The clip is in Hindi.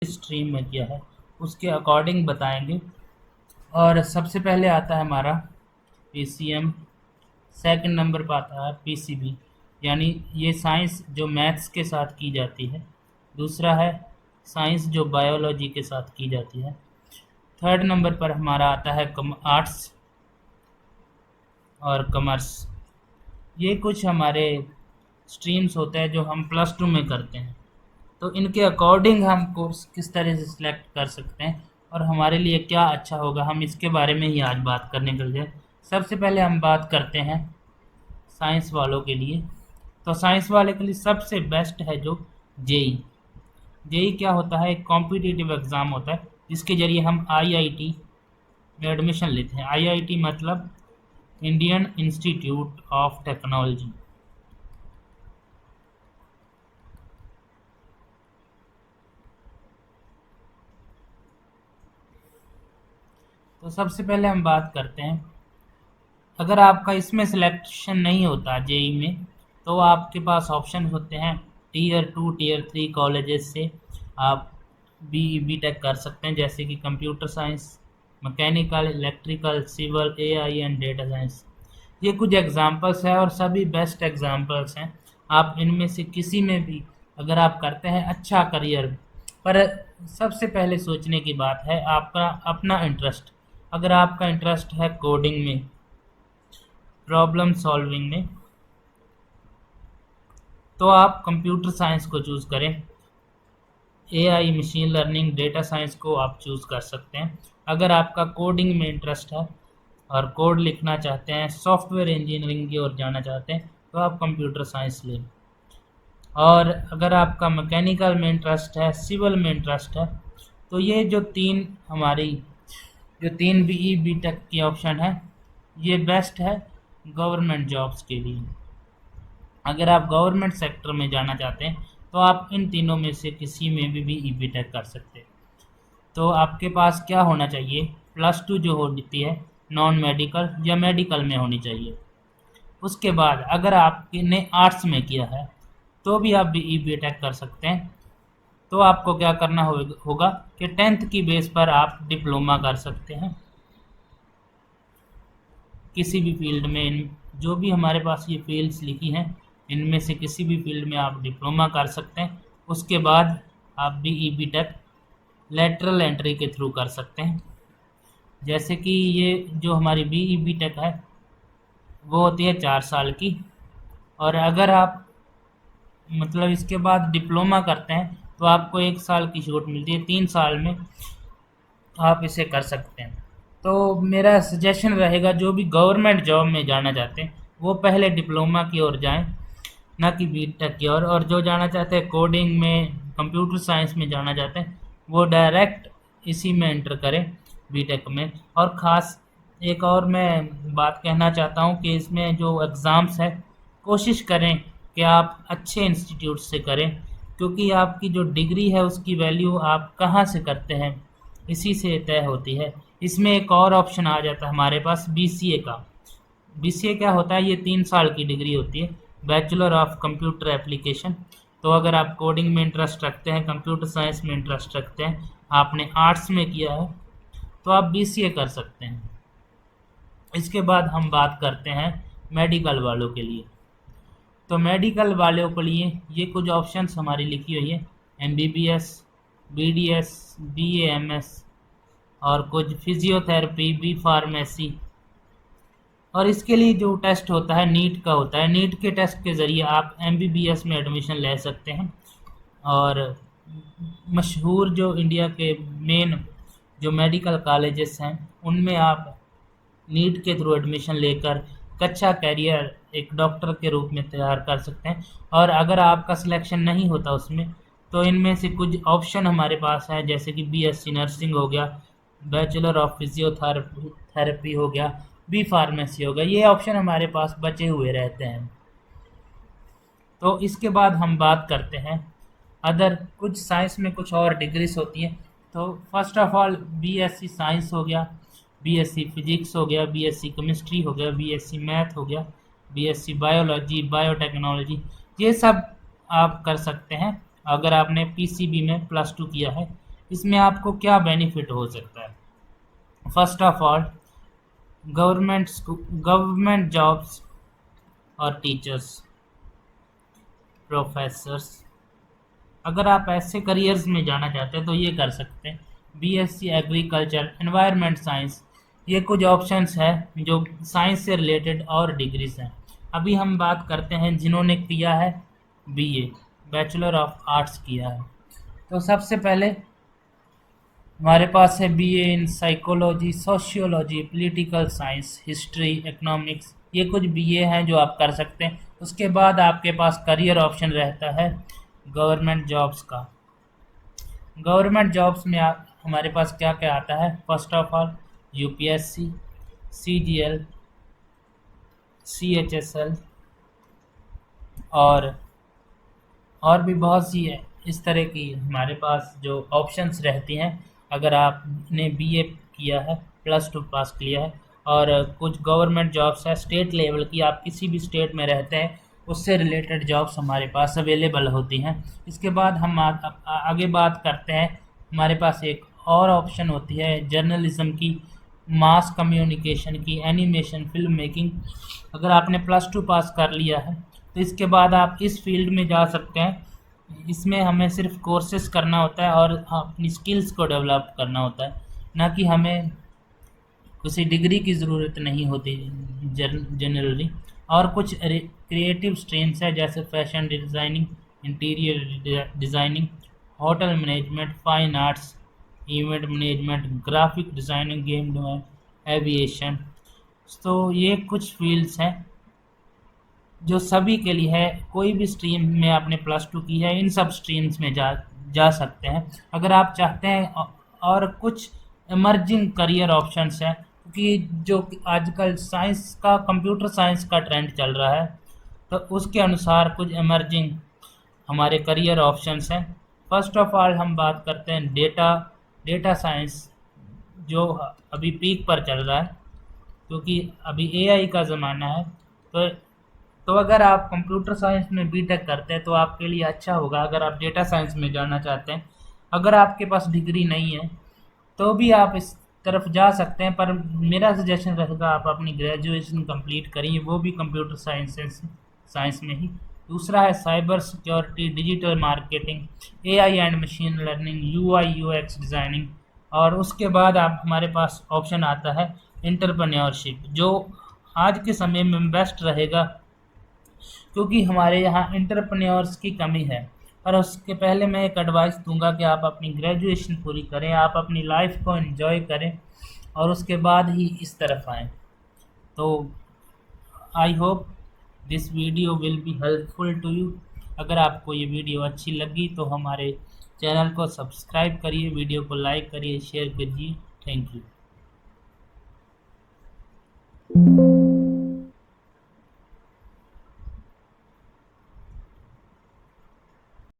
स्ट्रीम में किया है उसके अकॉर्डिंग बताएंगे। और सबसे पहले आता है हमारा पीसीएम, सेकंड नंबर पर आता है पीसीबी, यानी ये साइंस जो मैथ्स के साथ की जाती है। दूसरा है साइंस जो बायोलॉजी के साथ की जाती है। थर्ड नंबर पर हमारा आता है आर्ट्स और कॉमर्स। ये कुछ हमारे स्ट्रीम्स होते हैं जो हम प्लस टू में करते हैं। तो इनके अकॉर्डिंग हम कोर्स किस तरह से सिलेक्ट कर सकते हैं और हमारे लिए क्या अच्छा होगा, हम इसके बारे में ही आज बात करने के लिए। सबसे पहले हम बात करते हैं साइंस वालों के लिए। तो साइंस वाले के लिए सबसे बेस्ट है जो जेई। जेई क्या होता है? एक कॉम्पिटिटिव एग्ज़ाम होता है जिसके ज़रिए हम आईआईटी में एडमिशन लेते हैं। आईआईटी मतलब इंडियन इंस्टीट्यूट ऑफ टेक्नोलॉजी। तो सबसे पहले हम बात करते हैं, अगर आपका इसमें सिलेक्शन नहीं होता जेई में, तो आपके पास ऑप्शन होते हैं टीयर 2 टीयर 3 कॉलेजेस से आप बीटेक कर सकते हैं, जैसे कि computer science, mechanical, electrical, civil, AI and data science. ये कुछ एग्जांपल्स हैं और सभी बेस्ट एग्जांपल्स हैं। आप इनमें से किसी में भी अगर आप करते हैं अच्छा करियर, पर सबसे पहले सोचने की बात है आपका अपना इंटरेस्ट। अगर आपका इंटरेस्ट है कोडिंग में, प्रॉब्लम सॉल्विंग में, तो आप कंप्यूटर साइंस को चूज़ करें। AI, machine learning, data science को आप चूज़ कर सकते हैं। अगर आपका कोडिंग में इंटरेस्ट है और कोड लिखना चाहते हैं, सॉफ्टवेयर इंजीनियरिंग की ओर जाना चाहते हैं, तो आप कंप्यूटर साइंस लें। और अगर आपका मैकेनिकल में इंटरेस्ट है, सिविल में इंटरेस्ट है, तो ये जो तीन बीई बीटेक की ऑप्शन है, ये बेस्ट है गवर्नमेंट जॉब्स के लिए। अगर आप गवर्नमेंट सेक्टर में जाना चाहते हैं तो आप इन तीनों में से किसी में भी ई बीटेक कर सकते हैं। तो आपके पास क्या होना चाहिए? प्लस टू जो होती है नॉन मेडिकल या मेडिकल में होनी चाहिए। उसके बाद अगर आपने आर्ट्स में किया है तो भी आप ई बीटेक कर सकते हैं। तो आपको क्या करना होगा कि 10th की बेस पर आप डिप्लोमा कर सकते हैं किसी भी फील्ड में। जो भी हमारे पास ये फील्ड्स लिखी हैं, इनमें से किसी भी फील्ड में आप डिप्लोमा कर सकते हैं। उसके बाद आप बीई बीटेक लेटरल एंट्री के थ्रू कर सकते हैं। जैसे कि ये जो हमारी बीई बीटेक है वो होती है 4 साल की, और अगर आप मतलब इसके बाद डिप्लोमा करते हैं तो आपको 1 साल की छूट मिलती है, 3 साल में आप इसे कर सकते हैं। तो मेरा सजेशन रहेगा जो भी गवर्नमेंट जॉब में जाना चाहते हैं वो पहले डिप्लोमा की ओर जाएं, ना कि बीटेक की ओर। और जो जाना चाहते हैं कोडिंग में, कंप्यूटर साइंस में जाना चाहते हैं, वो डायरेक्ट इसी में एंटर करें बीटेक में। और ख़ास एक और मैं बात कहना चाहता हूँ कि इसमें जो एग्ज़ाम्स है कोशिश करें कि आप अच्छे इंस्टीट्यूट से करें, क्योंकि आपकी जो डिग्री है उसकी वैल्यू आप कहाँ से करते हैं इसी से तय होती है। इसमें एक और ऑप्शन आ जाता है हमारे पास बीसीए का। बीसीए क्या होता है? ये 3 साल की डिग्री होती है, बैचलर ऑफ कंप्यूटर एप्लीकेशन। तो अगर आप कोडिंग में इंटरेस्ट रखते हैं, कंप्यूटर साइंस में इंटरेस्ट रखते हैं, आपने आर्ट्स में किया है, तो आप बीसीए कर सकते हैं। इसके बाद हम बात करते हैं मेडिकल वालों के लिए। तो मेडिकल वालों के लिए ये कुछ ऑप्शंस हमारी लिखी हुई है, एमबीबीएस, बीडीएस, बीएएमएस, और कुछ फिजियोथेरेपी, बी फार्मेसी। और इसके लिए जो टेस्ट होता है नीट का होता है। नीट के टेस्ट के ज़रिए आप एमबीबीएस में एडमिशन ले सकते हैं। और मशहूर जो इंडिया के मेन जो मेडिकल कॉलेजेस हैं उनमें आप नीट के थ्रू एडमिशन लेकर अच्छा कैरियर एक डॉक्टर के रूप में तैयार कर सकते हैं। और अगर आपका सिलेक्शन नहीं होता उसमें, तो इनमें से कुछ ऑप्शन हमारे पास है, जैसे कि बीएससी नर्सिंग हो गया, बैचलर ऑफ फिजियोथेरेपी हो गया, बी फार्मेसी हो गया। ये ऑप्शन हमारे पास बचे हुए रहते हैं। तो इसके बाद हम बात करते हैं अदर कुछ साइंस में कुछ और डिग्रीज होती हैं। तो first of all BSc science हो गया, बीएससी फिजिक्स हो गया, बीएससी केमिस्ट्री हो गया, बीएससी मैथ हो गया, बीएससी बायोलॉजी, बायोटेक्नोलॉजी, ये सब आप कर सकते हैं अगर आपने पीसीबी में +2 किया है। इसमें आपको क्या बेनिफिट हो सकता है? First of all, government jobs और टीचर्स, प्रोफेसर्स, अगर आप ऐसे करियर्स में जाना चाहते हैं तो ये कर सकते हैं। बीएससी एग्रीकल्चर, एनवायरनमेंट साइंस, ये कुछ ऑप्शंस हैं जो साइंस से रिलेटेड और डिग्रीज हैं। अभी हम बात करते हैं जिन्होंने किया है बीए, बैचलर ऑफ आर्ट्स किया है। तो सबसे पहले हमारे पास है BA in psychology, sociology, political science, history, economics, ये कुछ बीए हैं जो आप कर सकते हैं। उसके बाद आपके पास करियर ऑप्शन रहता है गवर्नमेंट जॉब्स का। गवर्नमेंट जॉब्स में आप हमारे पास क्या क्या आता है? First of all UPSC, CGL, CHSL और भी बहुत सी है इस तरह की हमारे पास जो ऑप्शंस रहती हैं। अगर आपने बीए किया है, +2 पास किया है, और कुछ गवर्नमेंट जॉब्स है स्टेट लेवल की, आप किसी भी स्टेट में रहते हैं उससे रिलेटेड जॉब्स हमारे पास अवेलेबल होती हैं। इसके बाद हम आगे बात करते हैं। हमारे पास एक और ऑप्शन होती है जर्नलिज्म की, मास कम्युनिकेशन की, एनिमेशन, फिल्म मेकिंग। अगर आपने +2 पास कर लिया है तो इसके बाद आप इस फील्ड में जा सकते हैं। इसमें हमें सिर्फ कोर्सेज करना होता है और अपनी स्किल्स को डेवलप करना होता है, ना कि हमें किसी डिग्री की ज़रूरत नहीं होती जनरली। और कुछ क्रिएटिव स्ट्रीम्स है जैसे fashion designing, interior designing, hotel management, fine arts, event management, graphic designing, game design, aviation. तो ये कुछ फील्ड्स हैं जो सभी के लिए है। कोई भी स्ट्रीम में आपने +2 की है, इन सब स्ट्रीम्स में जा सकते हैं। अगर आप चाहते हैं और कुछ इमर्जिंग करियर ऑप्शंस हैं, क्योंकि जो आजकल साइंस का, कंप्यूटर साइंस का ट्रेंड चल रहा है, तो उसके अनुसार कुछ इमर्जिंग हमारे करियर ऑप्शंस हैं। फर्स्ट ऑफ ऑल हम बात करते हैं डेटा साइंस, जो अभी पीक पर चल रहा है क्योंकि अभी एआई का ज़माना है। तो अगर आप कंप्यूटर साइंस में बीटेक करते हैं तो आपके लिए अच्छा होगा अगर आप डेटा साइंस में जाना चाहते हैं। अगर आपके पास डिग्री नहीं है तो भी आप इस तरफ जा सकते हैं, पर मेरा सजेशन रहेगा आप अपनी ग्रेजुएशन कंप्लीट करिए, वो भी कंप्यूटर साइंस में ही। दूसरा है cyber security, digital marketing, AI and machine learning, UI UX designing. और उसके बाद आप हमारे पास ऑप्शन आता है एंटरप्रेन्योरशिप, जो आज के समय में बेस्ट रहेगा क्योंकि हमारे यहाँ एंटरप्रेन्योर्स की कमी है। और उसके पहले मैं एक एडवाइस दूंगा कि आप अपनी ग्रेजुएशन पूरी करें, आप अपनी लाइफ को एंजॉय करें और उसके बाद ही इस तरफ आएँ। तो I hope this video will be helpful to you. अगर आपको ये वीडियो अच्छी लगी तो हमारे चैनल को सब्सक्राइब करिए, वीडियो को लाइक करिए, शेयर कीजिए। Thank you.